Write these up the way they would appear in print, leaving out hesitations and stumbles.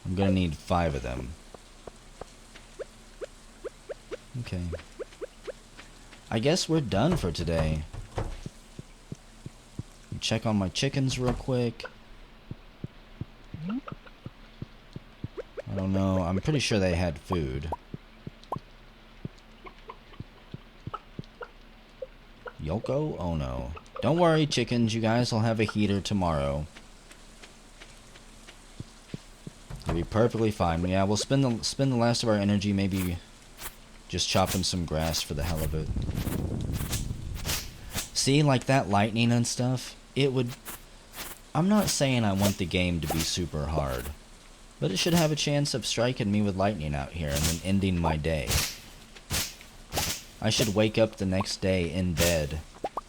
I'm gonna need 5 of them. Okay. I guess we're done for today. Check on my chickens real quick. I don't know. I'm pretty sure they had food. Yoko? Oh no. Don't worry, chickens. You guys will have a heater tomorrow. It'll be perfectly fine. Yeah, we'll spend the last of our energy maybe just chopping some grass for the hell of it. See, like that lightning and stuff, it would... I'm not saying I want the game to be super hard, but it should have a chance of striking me with lightning out here and then ending my day. I should wake up the next day in bed,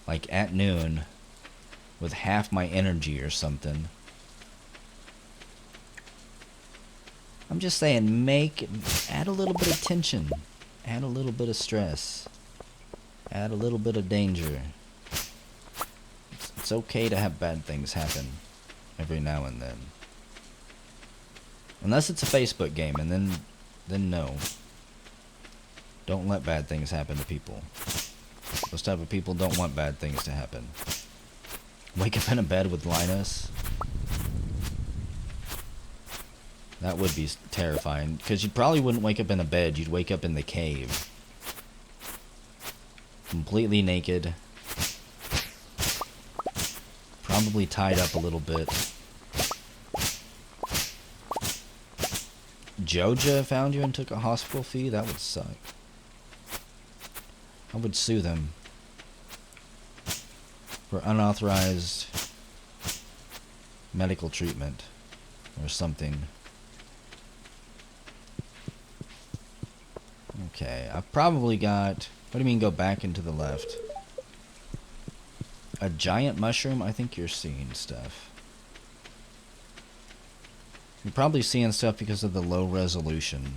like at noon, with half my energy or something. I'm just saying, add a little bit of tension, add a little bit of stress, add a little bit of danger. It's okay to have bad things happen every now and then. Unless it's a Facebook game, and then no. Don't let bad things happen to people. Those type of people don't want bad things to happen. Wake up in a bed with Linus. That would be terrifying, because you probably wouldn't wake up in a bed, you'd wake up in the cave. Completely naked. Probably tied up a little bit. Joja found you and took a hospital fee? That would suck. I would sue them for unauthorized medical treatment or something. Okay, I've probably got... What do you mean go back into the left? A giant mushroom? I think you're seeing stuff. You're probably seeing stuff because of the low resolution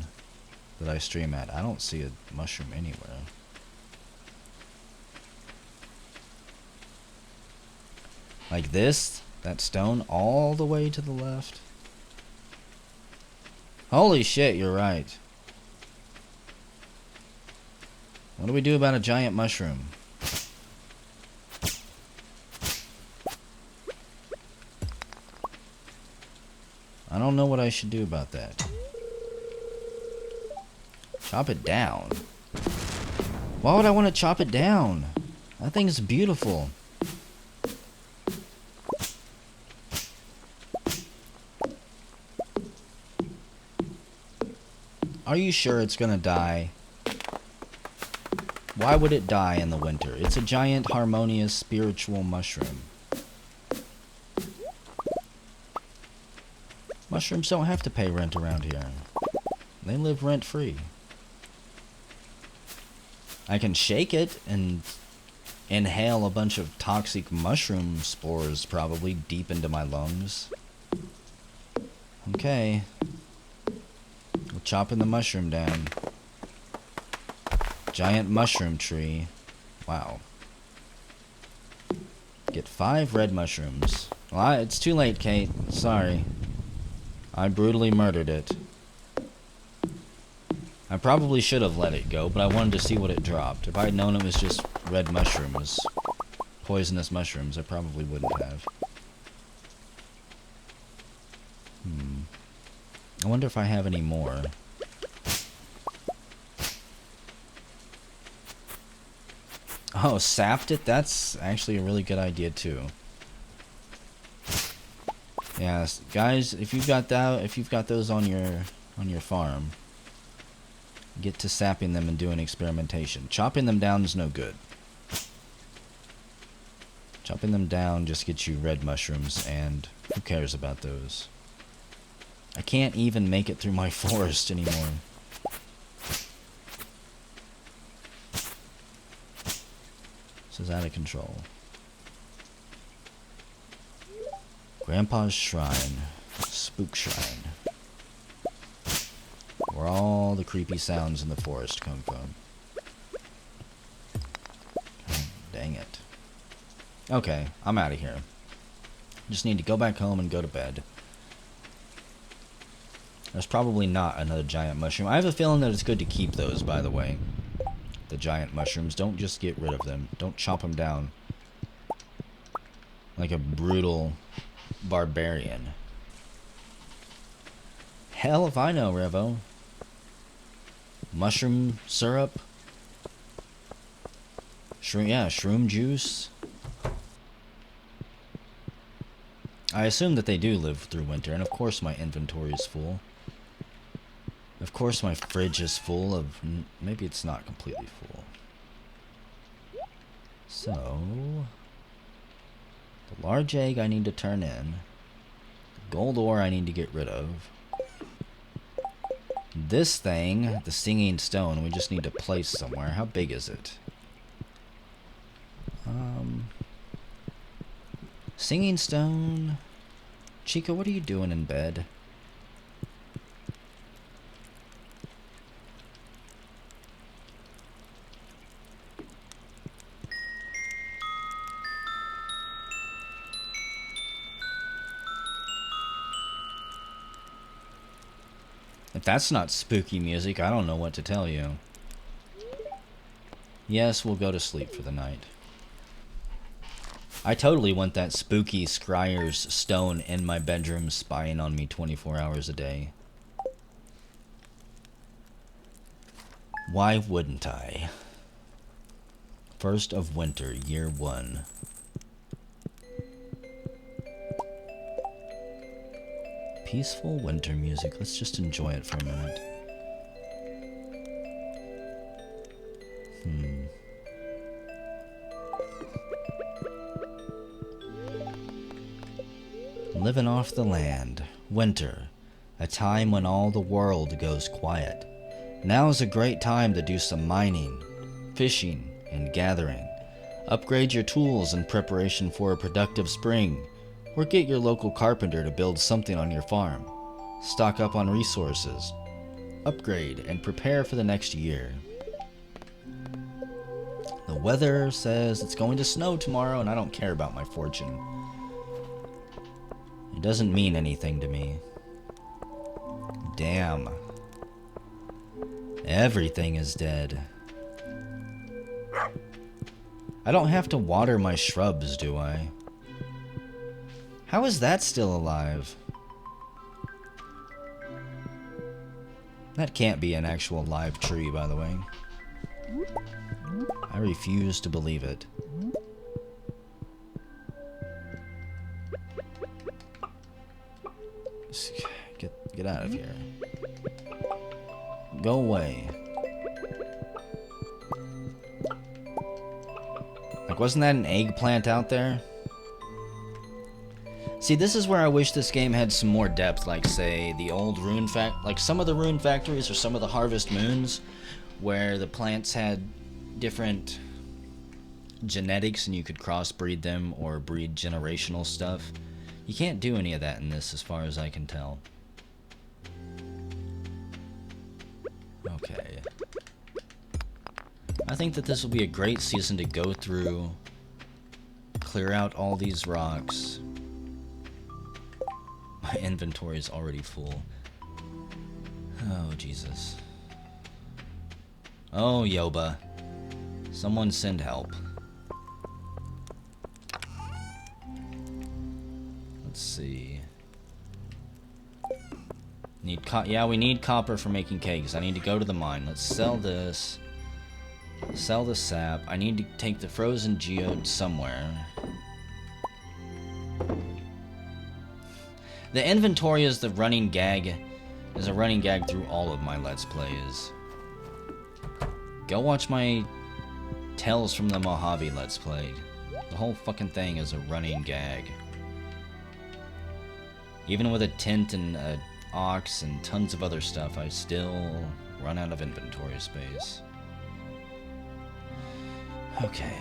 that I stream at. I don't see a mushroom anywhere. Like this? That stone all the way to the left? Holy shit, you're right. What do we do about a giant mushroom? I don't know what I should do about that. Chop it down. Why would I want to chop it down? That thing's beautiful. Are you sure it's gonna die? Why would it die in the winter? It's a giant, harmonious, spiritual mushroom. Mushrooms don't have to pay rent around here. They live rent-free. I can shake it and inhale a bunch of toxic mushroom spores probably deep into my lungs. Okay. We're chopping the mushroom down. Giant mushroom tree. Wow. Get 5 red mushrooms. Well, it's too late, Kate. Sorry. I brutally murdered it. I probably should have let it go, but I wanted to see what it dropped. If I had known it was just red mushrooms, poisonous mushrooms, I probably wouldn't have. I wonder if I have any more. Oh, sapped it? That's actually a really good idea too. Yeah, guys, if you've got those on your farm, get to sapping them and doing experimentation. Chopping them down is no good. Chopping them down just gets you red mushrooms, and who cares about those? I can't even make it through my forest anymore. This is out of control. Grandpa's Shrine. Spook Shrine. Where all the creepy sounds in the forest come from. God, dang it. Okay, I'm out of here. Just need to go back home and go to bed. There's probably not another giant mushroom. I have a feeling that it's good to keep those, by the way. The giant mushrooms. Don't just get rid of them. Don't chop them down like a brutal barbarian. Hell if I know, Revo. Mushroom syrup. Shroom, yeah, shroom juice. I assume that they do live through winter, and of course my inventory is full. Of course my fridge is full of... Maybe it's not completely full. So... the large egg I need to turn in. The gold ore I need to get rid of. This thing, the singing stone, we just need to place somewhere. How big is it? Singing stone... Chica, what are you doing in bed? If that's not spooky music, I don't know what to tell you. Yes, we'll go to sleep for the night. I totally want that spooky scryer's stone in my bedroom spying on me 24 hours a day. Why wouldn't I? First of winter, year 1. Peaceful winter music. Let's just enjoy it for a minute. Living off the land. Winter. A time when all the world goes quiet. Now is a great time to do some mining, fishing, and gathering. Upgrade your tools in preparation for a productive spring, or get your local carpenter to build something on your farm. Stock up on resources. Upgrade and prepare for the next year. The weather says it's going to snow tomorrow, and I don't care about my fortune. It doesn't mean anything to me. Damn. Everything is dead. I don't have to water my shrubs, do I? How is that still alive? That can't be an actual live tree, by the way. I refuse to believe it. Get out of here. Go away. Like, wasn't that an eggplant out there? See, this is where I wish this game had some more depth, like, say, the old rune like some of the rune factories or some of the harvest moons, where the plants had different genetics and you could crossbreed them or breed generational stuff. You can't do any of that in this, as far as I can tell. Okay. I think that this will be a great season to go through, clear out all these rocks. My inventory is already full. Oh, Jesus. Oh, Yoba. Someone send help. Let's see. Yeah, we need copper for making cakes. I need to go to the mine. Let's sell this. Sell the sap. I need to take the frozen geode somewhere. The inventory is the running gag. Is a running gag through all of my Let's Plays. Go watch my Tales from the Mojave Let's Play. The whole fucking thing is a running gag. Even with a tent and a ox and tons of other stuff, I still run out of inventory space. Okay.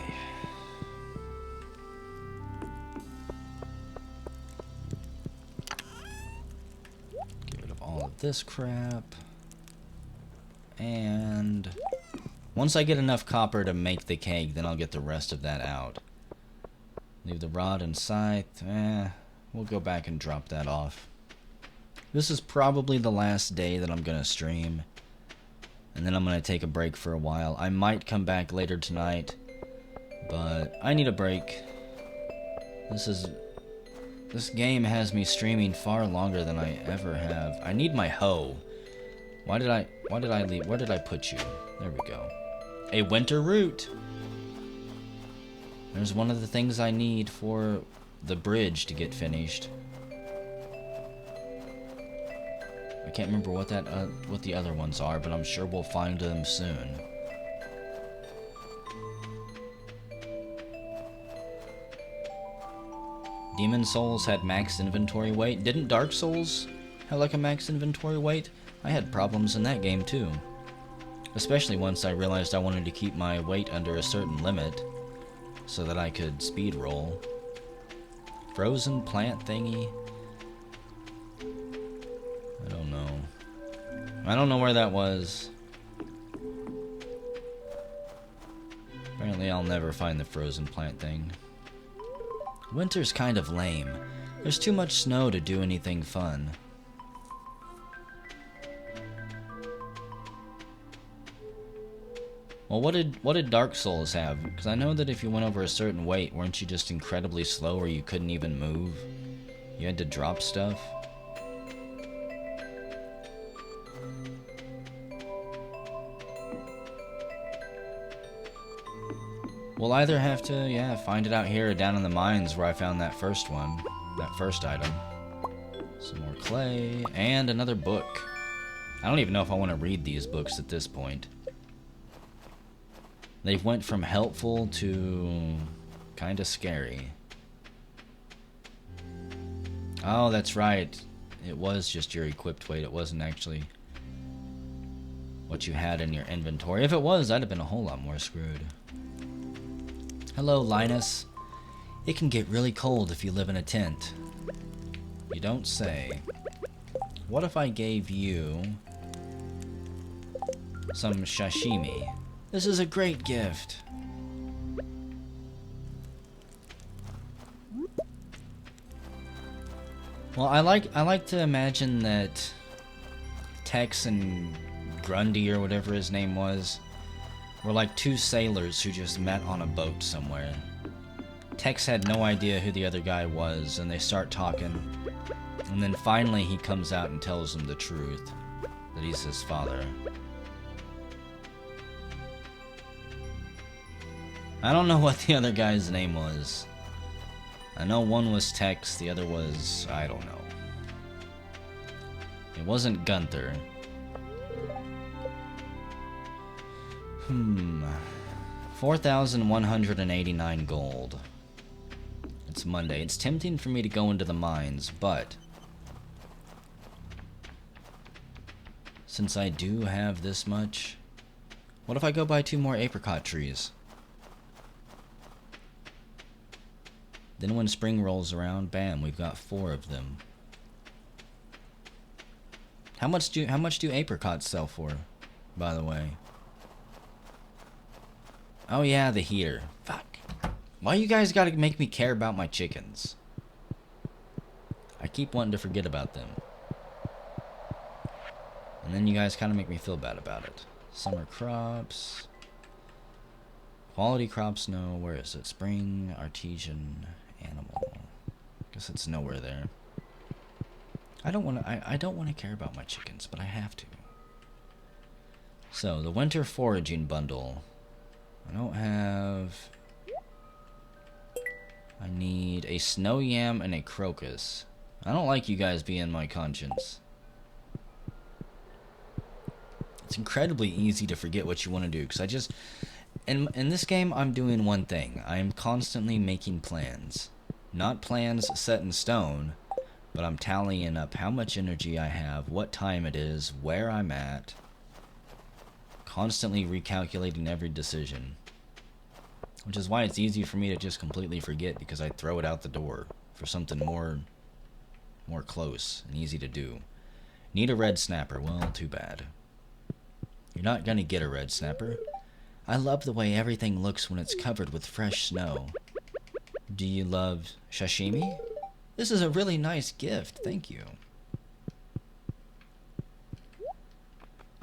Get rid of all of this crap. And once I get enough copper to make the cake, then I'll get the rest of that out. Leave the rod and scythe. We'll go back and drop that off. This is probably the last day that I'm gonna stream. And then I'm gonna take a break for a while. I might come back later tonight, but I need a break. This game has me streaming far longer than I ever have. I need my hoe. Why did I leave? Where did I put you? There we go. A winter root. There's one of the things I need for the bridge to get finished. I can't remember what the other ones are, but I'm sure we'll find them soon. Demon Souls had max inventory weight. Didn't Dark Souls have like a max inventory weight? I had problems in that game too. Especially once I realized I wanted to keep my weight under a certain limit so that I could speed roll. Frozen plant thingy? I don't know. I don't know where that was. Apparently I'll never find the frozen plant thing. Winter's kind of lame. There's too much snow to do anything fun. Well, what did Dark Souls have? Because I know that if you went over a certain weight, weren't you just incredibly slow or you couldn't even move? You had to drop stuff? We'll either have to, yeah, find it out here or down in the mines where I found that first one. That first item. Some more clay. And another book. I don't even know if I want to read these books at this point. They've went from helpful to kind of scary. Oh, that's right. It was just your equipped weight. It wasn't actually what you had in your inventory. If it was, I'd have been a whole lot more screwed. Hello, Linus. It can get really cold if you live in a tent. You don't say. What if I gave you some sashimi? This is a great gift. Well, I like to imagine that Tex and Grundy, or whatever his name was, were like two sailors who just met on a boat somewhere. Tex had no idea who the other guy was, and they start talking. And then finally he comes out and tells him the truth, that he's his father. I don't know what the other guy's name was. I know one was Tex, the other was, I don't know. It wasn't Gunther. 4,189 gold. It's Monday. It's tempting for me to go into the mines, but since I do have this much, what if I go buy 2 more apricot trees? Then when spring rolls around, bam, we've got 4 of them. How much do apricots sell for, by the way? Oh yeah, the heater. Fuck. Why you guys gotta make me care about my chickens? I keep wanting to forget about them. And then you guys kind of make me feel bad about it. Summer crops. Quality crops, no. Where is it? Spring, artesian, animal. Guess it's nowhere there. I don't want to care about my chickens, but I have to. So, the winter foraging bundle. I don't have... I need a snow yam and a crocus. I don't like you guys being my conscience. It's incredibly easy to forget what you want to do, because I just... In this game, I'm doing one thing. I'm constantly making plans. Not plans set in stone, but I'm tallying up how much energy I have, what time it is, where I'm at. Constantly recalculating every decision. Which is why it's easy for me to just completely forget, because I throw it out the door for something more close and easy to do. Need a red snapper. Well, too bad. You're not gonna get a red snapper. I love the way everything looks when it's covered with fresh snow. Do you love sashimi? This is a really nice gift, thank you.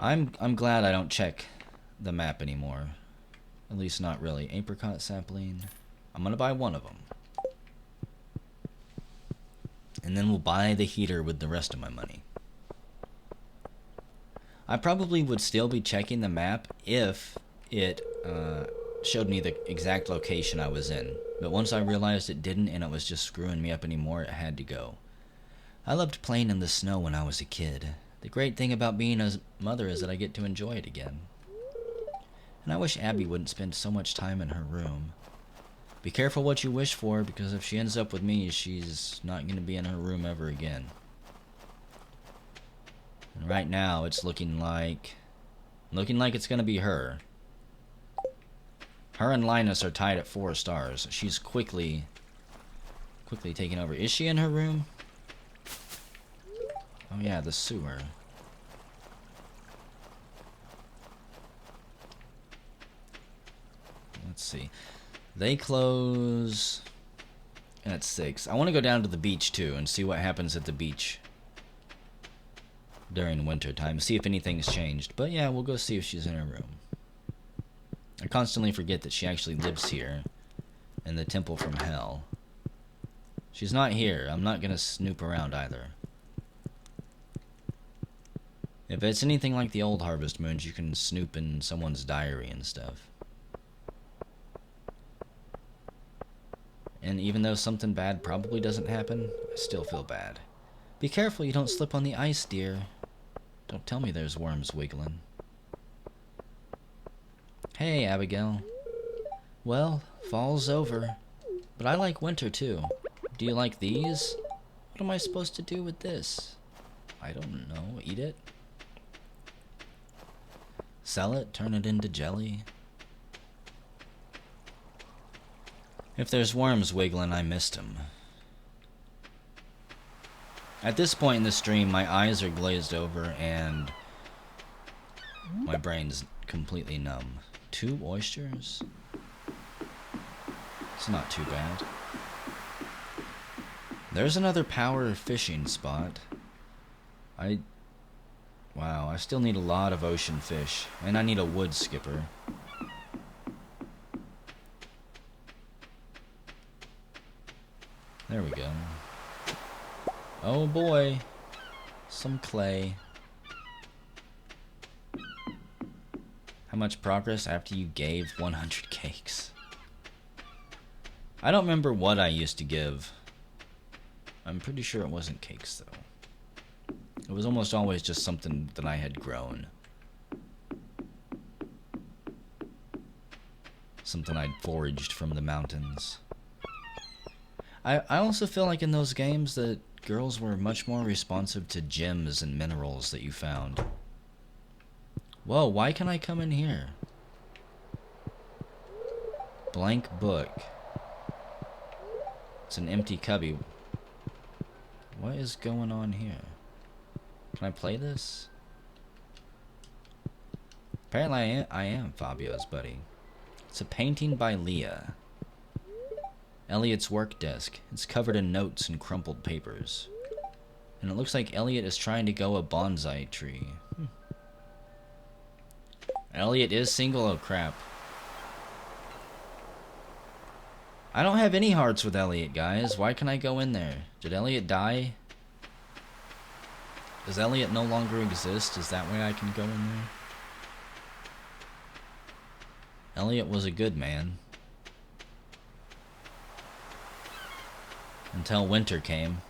I'm glad I don't check the map anymore. At least not really. Apricot sapling. I'm gonna buy one of them. And then we'll buy the heater with the rest of my money. I probably would still be checking the map if it showed me the exact location I was in. But once I realized it didn't and it was just screwing me up anymore, it had to go. I loved playing in the snow when I was a kid. The great thing about being a mother is that I get to enjoy it again. And I wish Abby wouldn't spend so much time in her room. Be careful what you wish for, because if she ends up with me, she's not going to be in her room ever again. And right now, it's looking like it's going to be her. Her and Linus are tied at 4 stars. She's quickly taking over. Is she in her room? Oh yeah, the sewer. Let's see. They close at 6. I want to go down to the beach too and see what happens at the beach during winter time. See if anything's changed. But yeah, we'll go see if she's in her room. I constantly forget that she actually lives here in the Temple from Hell. She's not here. I'm not going to snoop around either. If it's anything like the old Harvest Moons, you can snoop in someone's diary and stuff. And even though something bad probably doesn't happen, I still feel bad. Be careful you don't slip on the ice, dear. Don't tell me there's worms wiggling. Hey, Abigail. Well, fall's over. But I like winter too. Do you like these? What am I supposed to do with this? I don't know. Eat it? Sell it? Turn it into jelly? If there's worms wiggling, I missed them. At this point in the stream, my eyes are glazed over and my brain's completely numb. 2 oysters? It's not too bad. There's another power fishing spot. Wow, I still need a lot of ocean fish. And I need a wood skipper. There we go. Oh boy. Some clay. How much progress after you gave 100 cakes? I don't remember what I used to give. I'm pretty sure it wasn't cakes though. It was almost always just something that I had grown. Something I'd foraged from the mountains. I also feel like in those games that girls were much more responsive to gems and minerals that you found. Whoa, why can I come in here? Blank book. It's an empty cubby. What is going on here? Can I play this? Apparently I am Fabio's buddy. It's a painting by Leah. Elliot's work desk. It's covered in notes and crumpled papers. And it looks like Elliot is trying to grow a bonsai tree. Elliot is single? Oh crap. I don't have any hearts with Elliot, guys. Why can I go in there? Did Elliot die? Does Elliot no longer exist? Is that why I can go in there? Elliot was a good man. Until winter came.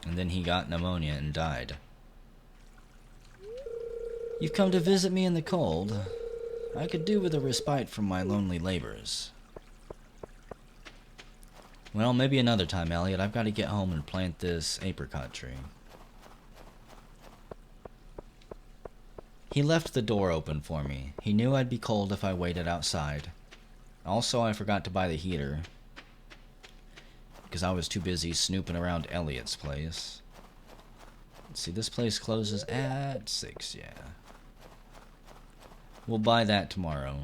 And then he got pneumonia and died. You've come to visit me in the cold. I could do with a respite from my lonely labors. Well, maybe another time, Elliot. I've got to get home and plant this apricot tree. He left the door open for me. He knew I'd be cold if I waited outside. Also, I forgot to buy the heater, because I was too busy snooping around Elliot's place. Let's see, this place closes at 6, yeah. We'll buy that tomorrow.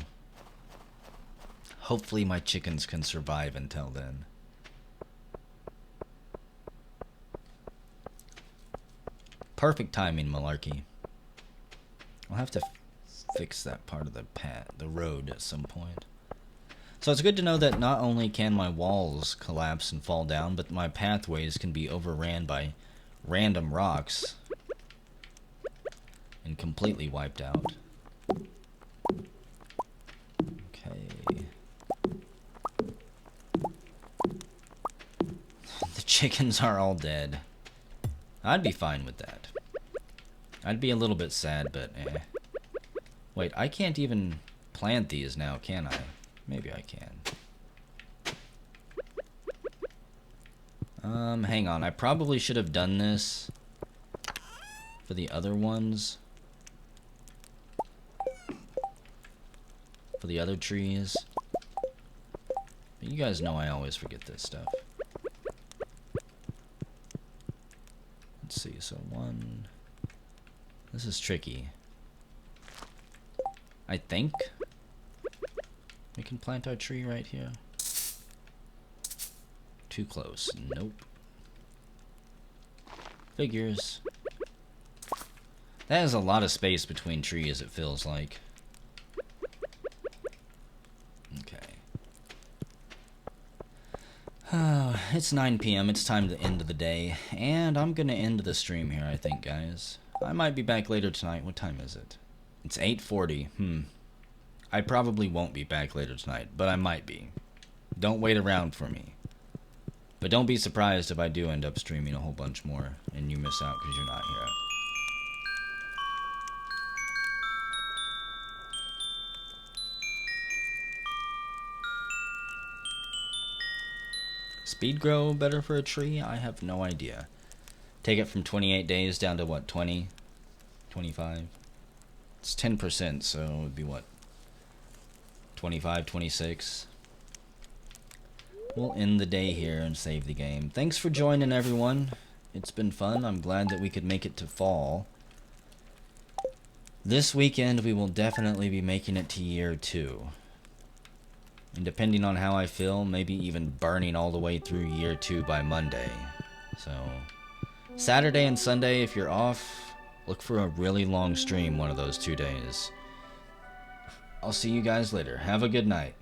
Hopefully my chickens can survive until then. Perfect timing, Malarkey. I'll have to fix that part of the road at some point. So it's good to know that not only can my walls collapse and fall down, but my pathways can be overran by random rocks and completely wiped out. Okay. The chickens are all dead. I'd be fine with that. I'd be a little bit sad, but eh. Wait, I can't even plant these now, can I? Maybe I can. Hang on. I probably should have done this for the other ones. For the other trees. But you guys know I always forget this stuff. Let's see, so one... This is tricky. I think we can plant our tree right here. Too close. Nope. Figures. That is a lot of space between trees, it feels like. Okay. It's 9 p.m. It's time to end the day. And I'm gonna end the stream here, I think, guys. I might be back later tonight. What time is it? It's 8:40. I probably won't be back later tonight, but I might be. Don't wait around for me. But don't be surprised if I do end up streaming a whole bunch more and you miss out because you're not here. Speed grow better for a tree? I have no idea. Take it from 28 days down to what, 20? 25? It's 10%, so it would be what? 25, 26? We'll end the day here and save the game. Thanks for joining, everyone. It's been fun. I'm glad that we could make it to fall. This weekend, we will definitely be making it to year 2. And depending on how I feel, maybe even burning all the way through year 2 by Monday. So, Saturday and Sunday, if you're off, look for a really long stream one of those 2 days. I'll see you guys later. Have a good night.